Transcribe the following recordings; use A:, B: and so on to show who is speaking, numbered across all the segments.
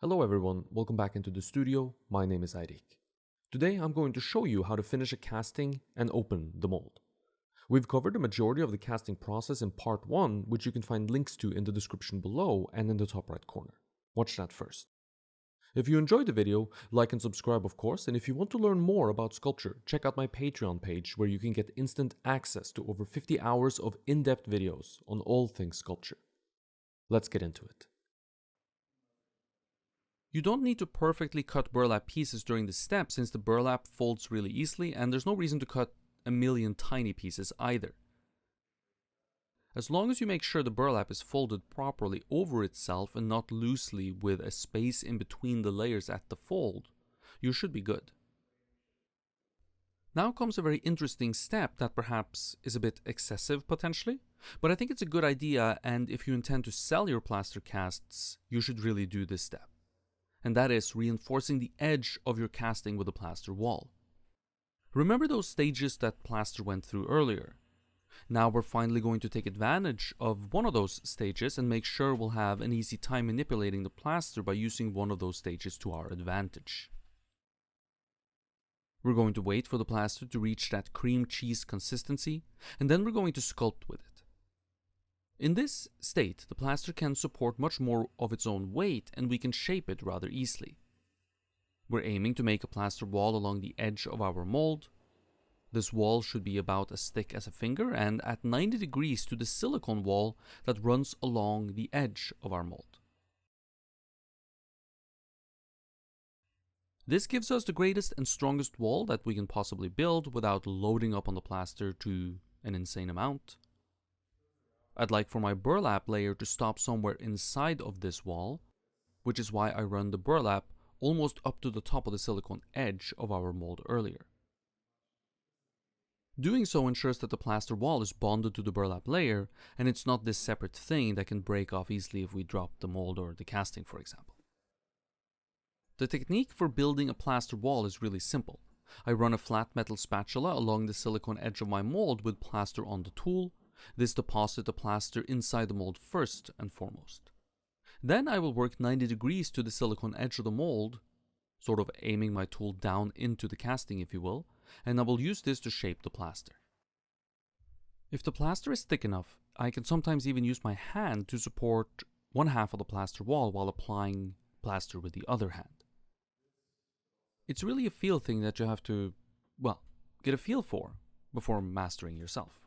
A: Hello everyone, welcome back into the studio. My name is Eirik. Today I'm going to show you how to finish a casting and open the mold. We've covered the majority of the casting process in part 1, which you can find links to in the description below and in the top right corner. Watch that first. If you enjoyed the video, like and subscribe of course, and if you want to learn more about sculpture, check out my Patreon page where you can get instant access to over 50 hours of in-depth videos on all things sculpture. Let's get into it. You don't need to perfectly cut burlap pieces during this step since the burlap folds really easily and there's no reason to cut a million tiny pieces either. As long as you make sure the burlap is folded properly over itself and not loosely with a space in between the layers at the fold, you should be good. Now comes a very interesting step that perhaps is a bit excessive potentially, but I think it's a good idea, and if you intend to sell your plaster casts, you should really do this step. And that is reinforcing the edge of your casting with a plaster wall. Remember those stages that plaster went through earlier? Now we're finally going to take advantage of one of those stages and make sure we'll have an easy time manipulating the plaster by using one of those stages to our advantage. We're going to wait for the plaster to reach that cream cheese consistency, and then we're going to sculpt with it. In this state, the plaster can support much more of its own weight and we can shape it rather easily. We're aiming to make a plaster wall along the edge of our mold. This wall should be about as thick as a finger and at 90 degrees to the silicone wall that runs along the edge of our mold. This gives us the greatest and strongest wall that we can possibly build without loading up on the plaster to an insane amount. I'd like for my burlap layer to stop somewhere inside of this wall, which is why I run the burlap almost up to the top of the silicone edge of our mold earlier. Doing so ensures that the plaster wall is bonded to the burlap layer and it's not this separate thing that can break off easily if we drop the mold or the casting, for example. The technique for building a plaster wall is really simple. I run a flat metal spatula along the silicone edge of my mold with plaster on the tool. This deposits the plaster inside the mold first and foremost. Then I will work 90 degrees to the silicone edge of the mold, sort of aiming my tool down into the casting if you will, and I will use this to shape the plaster. If the plaster is thick enough, I can sometimes even use my hand to support one half of the plaster wall while applying plaster with the other hand. It's really a feel thing that you have to, get a feel for before mastering yourself.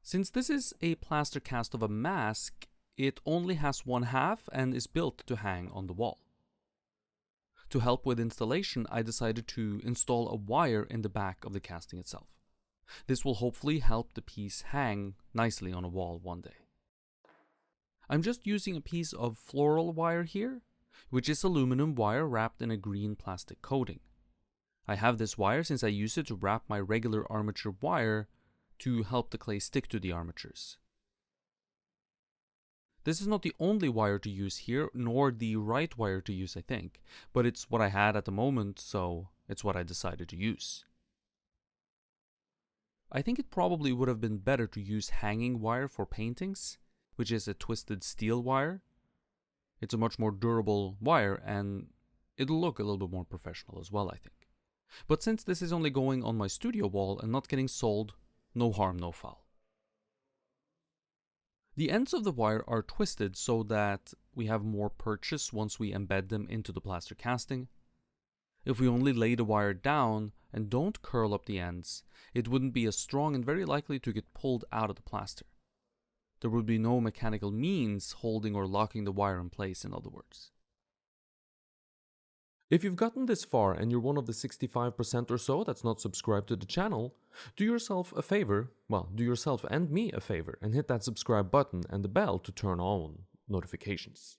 A: Since this is a plaster cast of a mask, it only has one half and is built to hang on the wall. To help with installation, I decided to install a wire in the back of the casting itself. This will hopefully help the piece hang nicely on a wall one day. I'm just using a piece of floral wire here, which is aluminum wire wrapped in a green plastic coating. I have this wire since I use it to wrap my regular armature wire to help the clay stick to the armatures. This is not the only wire to use here, nor the right wire to use, I think, but it's what I had at the moment, so it's what I decided to use. I think it probably would have been better to use hanging wire for paintings, which is a twisted steel wire. It's a much more durable wire and it'll look a little bit more professional as well, I think. But since this is only going on my studio wall and not getting sold, no harm, no foul. The ends of the wire are twisted so that we have more purchase once we embed them into the plaster casting. If we only lay the wire down and don't curl up the ends, it wouldn't be as strong and very likely to get pulled out of the plaster. There would be no mechanical means holding or locking the wire in place, in other words. If you've gotten this far and you're one of the 65% or so that's not subscribed to the channel, do yourself a favor, do yourself and me a favor and hit that subscribe button and the bell to turn on notifications.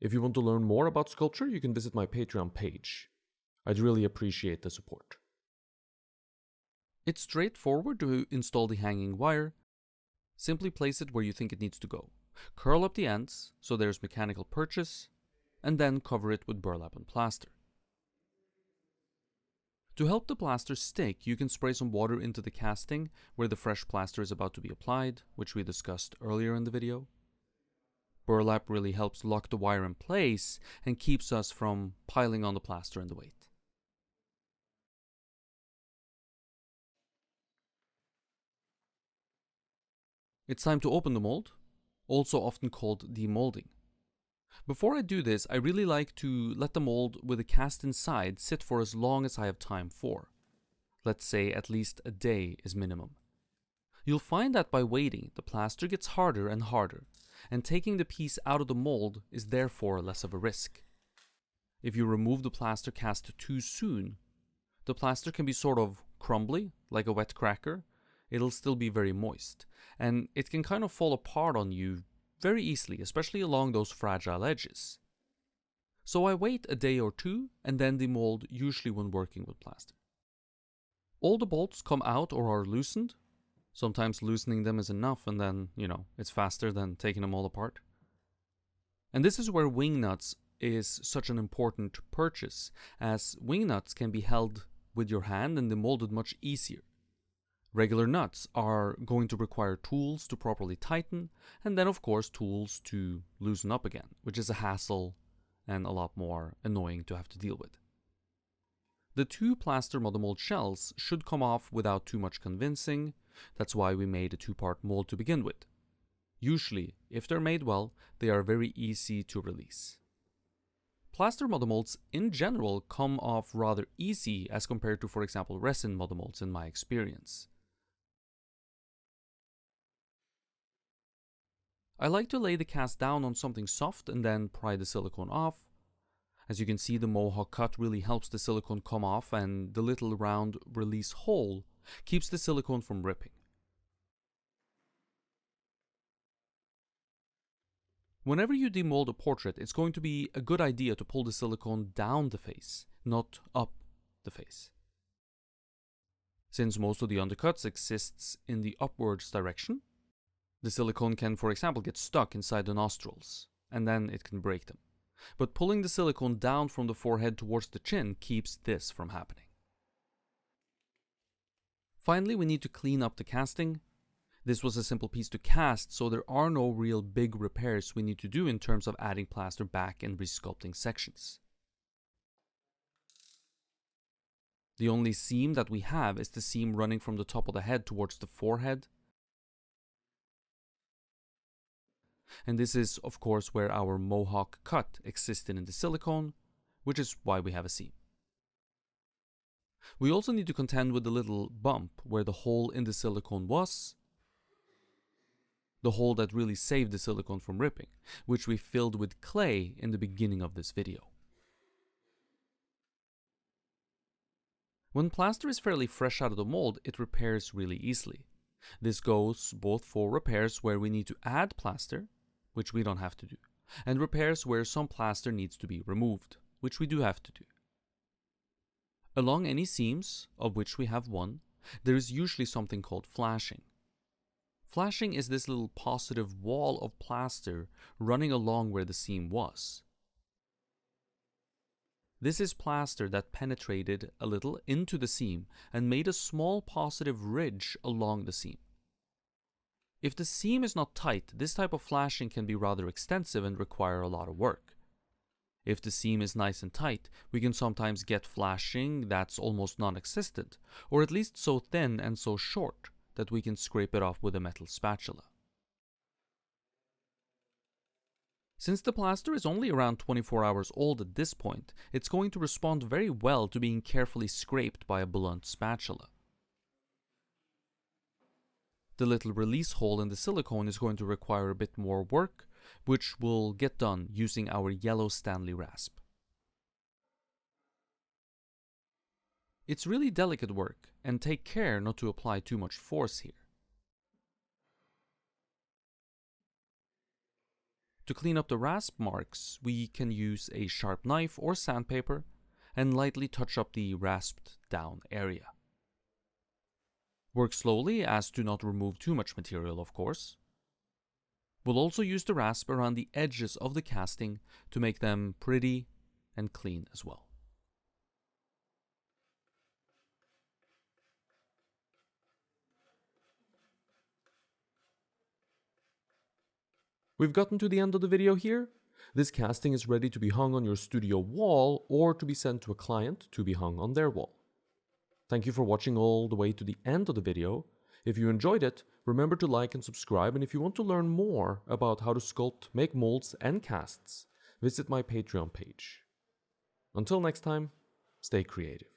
A: If you want to learn more about sculpture, you can visit my Patreon page. I'd really appreciate the support. It's straightforward to install the hanging wire. Simply place it where you think it needs to go. Curl up the ends so there's mechanical purchase, and then cover it with burlap and plaster. To help the plaster stick, you can spray some water into the casting where the fresh plaster is about to be applied, which we discussed earlier in the video. Burlap really helps lock the wire in place and keeps us from piling on the plaster and the weight. It's time to open the mold, also often called demolding. Before I do this, I really like to let the mold with the cast inside sit for as long as I have time for. Let's say at least a day is minimum. You'll find that by waiting, the plaster gets harder and harder, and taking the piece out of the mold is therefore less of a risk. If you remove the plaster cast too soon, the plaster can be sort of crumbly, like a wet cracker. It'll still be very moist, and it can kind of fall apart on you very easily, especially along those fragile edges. So I wait a day or two and then demold, usually when working with plaster. All the bolts come out or are loosened. Sometimes loosening them is enough and then, it's faster than taking them all apart. And this is where wing nuts is such an important purchase, as wing nuts can be held with your hand and demolded much easier. Regular nuts are going to require tools to properly tighten, and then of course tools to loosen up again, which is a hassle and a lot more annoying to have to deal with. The two plaster mold shells should come off without too much convincing. That's why we made a two-part mold to begin with. Usually, if they're made well, they are very easy to release. Plaster molds in general come off rather easy as compared to, for example, resin molds in my experience. I like to lay the cast down on something soft and then pry the silicone off. As you can see, the mohawk cut really helps the silicone come off, and the little round release hole keeps the silicone from ripping. Whenever you demold a portrait, it's going to be a good idea to pull the silicone down the face, not up the face. Since most of the undercuts exists in the upwards direction, the silicone can, for example, get stuck inside the nostrils, and then it can break them. But pulling the silicone down from the forehead towards the chin keeps this from happening. Finally, we need to clean up the casting. This was a simple piece to cast, so there are no real big repairs we need to do in terms of adding plaster back and resculpting sections. The only seam that we have is the seam running from the top of the head towards the forehead. And this is, of course, where our mohawk cut existed in the silicone, which is why we have a seam. We also need to contend with the little bump where the hole in the silicone was, the hole that really saved the silicone from ripping, which we filled with clay in the beginning of this video. When plaster is fairly fresh out of the mold, it repairs really easily. This goes both for repairs where we need to add plaster, which we don't have to do, and repairs where some plaster needs to be removed, which we do have to do. Along any seams, of which we have one, there is usually something called flashing. Flashing is this little positive wall of plaster running along where the seam was. This is plaster that penetrated a little into the seam and made a small positive ridge along the seam. If the seam is not tight, this type of flashing can be rather extensive and require a lot of work. If the seam is nice and tight, we can sometimes get flashing that's almost non-existent, or at least so thin and so short that we can scrape it off with a metal spatula. Since the plaster is only around 24 hours old at this point, it's going to respond very well to being carefully scraped by a blunt spatula. The little release hole in the silicone is going to require a bit more work, which will get done using our yellow Stanley rasp. It's really delicate work, and take care not to apply too much force here. To clean up the rasp marks, we can use a sharp knife or sandpaper and lightly touch up the rasped down area. Work slowly as to not remove too much material, of course. We'll also use the rasp around the edges of the casting to make them pretty and clean as well.
B: We've gotten to the end of the video here. This casting is ready to be hung on your studio wall or to be sent to a client to be hung on their wall. Thank you for watching all the way to the end of the video. If you enjoyed it, remember to like and subscribe, and if you want to learn more about how to sculpt, make molds and casts, visit my Patreon page. Until next time, stay creative.